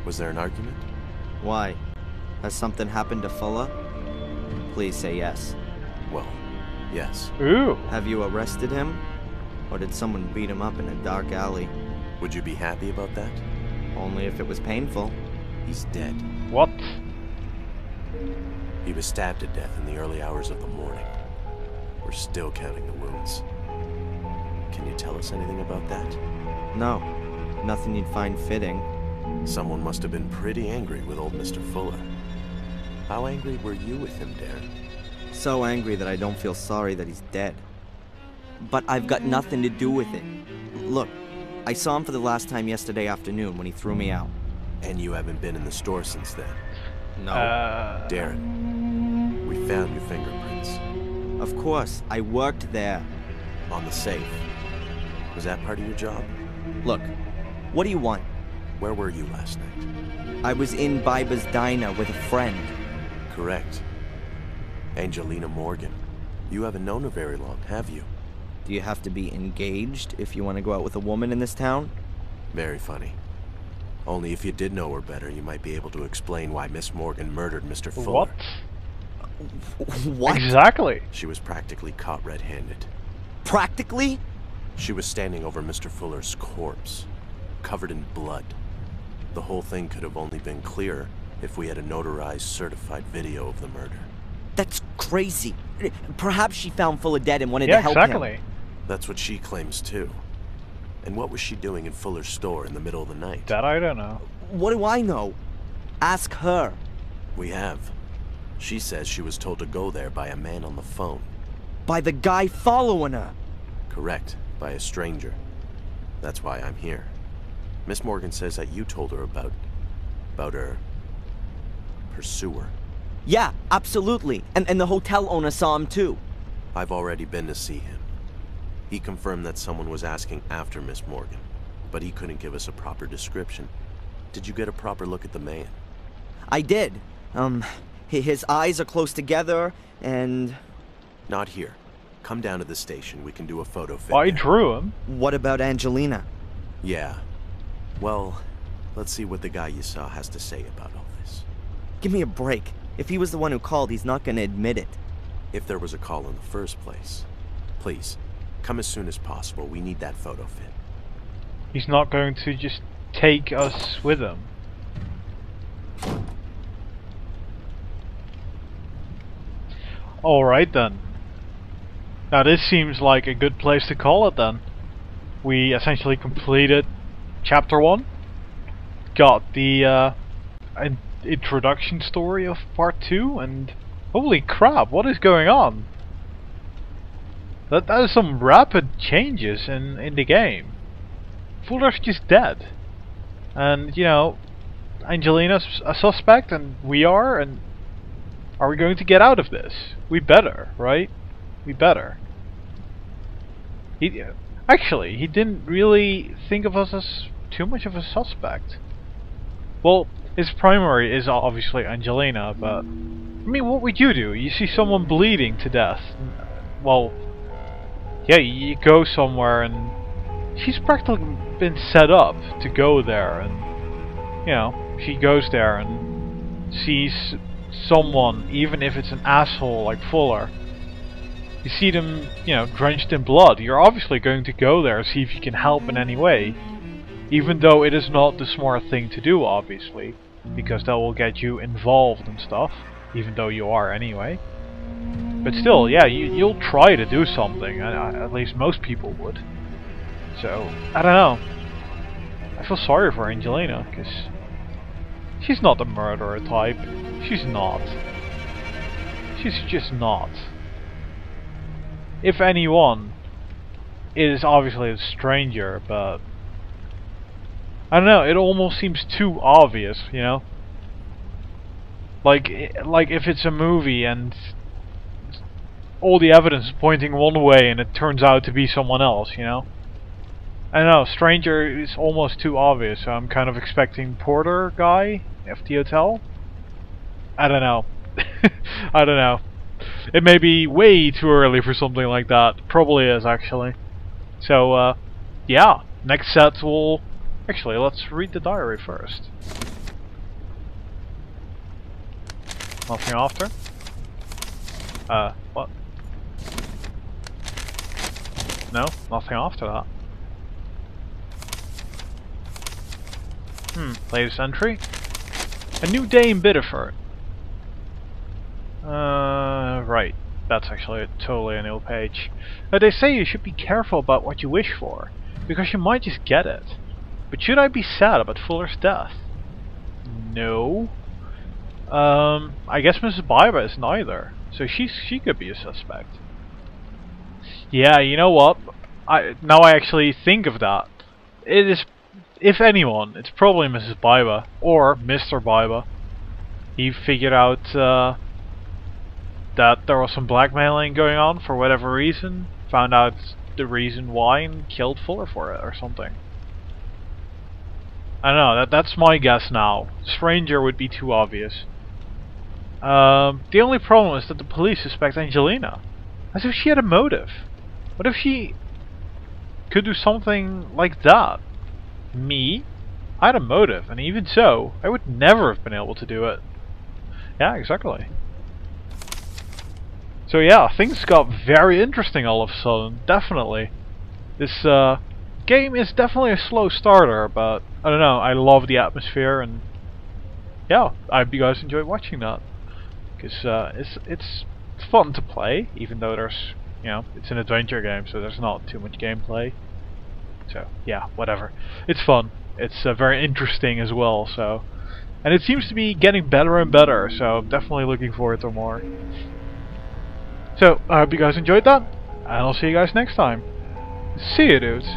Was there an argument? Why? Has something happened to Fuller? Please say yes. Well, yes. Ooh. Have you arrested him? Or did someone beat him up in a dark alley? Would you be happy about that? Only if it was painful. He's dead. What? He was stabbed to death in the early hours of the morning. We're still counting the wounds. Can you tell us anything about that? No. Nothing you'd find fitting. Someone must have been pretty angry with old Mr. Fuller. How angry were you with him, Darren? So angry that I don't feel sorry that he's dead. But I've got nothing to do with it. Look, I saw him for the last time yesterday afternoon when he threw me out. And you haven't been in the store since then? No. Darren, we found your fingerprints. Of course, I worked there. On the safe. Was that part of your job? Look, what do you want? Where were you last night? I was in Biba's diner with a friend. Correct. Angelina Morgan. You haven't known her very long, have you? Do you have to be engaged if you want to go out with a woman in this town? Very funny. Only if you did know her better, you might be able to explain why Miss Morgan murdered Mr. Fuller. What? What? Exactly. She was practically caught red-handed. Practically? She was standing over Mr. Fuller's corpse, covered in blood. The whole thing could have only been clearer if we had a notarized, certified video of the murder. That's crazy. Perhaps she found Fuller dead and wanted to help him. Exactly. That's what she claims too. And what was she doing in Fuller's store in the middle of the night? That I don't know. What do I know? Ask her. We have. She says she was told to go there by a man on the phone. By the guy following her. Correct, by a stranger. That's why I'm here. Miss Morgan says that you told her about her pursuer. Yeah, absolutely. And the hotel owner saw him too. I've already been to see him. He confirmed that someone was asking after Miss Morgan, but he couldn't give us a proper description. Did you get a proper look at the man? I did. His eyes are close together, and... Not here. Come down to the station. We can do a photo fit. I drew him. What about Angelina? Yeah. Well, let's see what the guy you saw has to say about all this. Give me a break. If he was the one who called, he's not gonna admit it. If there was a call in the first place. Please, come as soon as possible. We need that photo fit. He's not going to just take us with him. Alright then. Now this seems like a good place to call it then. We essentially completed chapter 1. Got the introduction story of part 2, and holy crap, what is going on? That is some rapid changes in the game. Fuller's just dead. And, you know, Angelina's a suspect, and we are, and are we going to get out of this? We better, right? We better. Actually, he didn't really think of us as too much of a suspect. Well, his primary is obviously Angelina, but I mean, what would you do? You see someone bleeding to death. Well, yeah, you go somewhere and she's practically been set up to go there, and you know, she goes there and sees someone, even if it's an asshole like Fuller. You see them, you know, drenched in blood. You're obviously going to go there and see if you can help in any way, even though it is not the smart thing to do, obviously, because that will get you involved and stuff, even though you are anyway. But still, yeah, you'll try to do something, at least most people would. So, I don't know. I feel sorry for Angelina, because she's not the murderer type. She's not. She's just not. If anyone, it is obviously a stranger, but I don't know, it almost seems too obvious, you know? Like if it's a movie and all the evidence is pointing one way and it turns out to be someone else, you know? I don't know, stranger is almost too obvious, so I'm kind of expecting Porter guy at the hotel. I don't know. I don't know. It may be way too early for something like that. Probably is, actually. So, yeah. Next set will... Actually, let's read the diary first. Nothing after. What? No, nothing after that. Latest entry. A new day in Biddeford. Right. That's actually totally a new page. They say you should be careful about what you wish for, because you might just get it. But should I be sad about Fuller's death? No. I guess Mrs. Biba is neither, so she could be a suspect. Yeah, you know what? Now I actually think of that. It is, if anyone, it's probably Mrs. Biba or Mr. Biba. He figured out that there was some blackmailing going on for whatever reason, found out the reason why, and killed Fuller for it or something. I don't know, that's my guess now. Stranger would be too obvious. The only problem is that the police suspect Angelina, as if she had a motive. What if she could do something like that? Me? I had a motive, and even so, I would never have been able to do it. Yeah, exactly. So yeah, things got very interesting all of a sudden, definitely. This game is definitely a slow starter, but I don't know, I love the atmosphere, and yeah, I hope you guys enjoyed watching that. Because it's fun to play, even though there's, you know, it's an adventure game, so there's not too much gameplay. So yeah, whatever. It's fun. It's very interesting as well. So, and it seems to be getting better and better. So I'm definitely looking forward to more. So I hope you guys enjoyed that, and I'll see you guys next time. See you, dudes.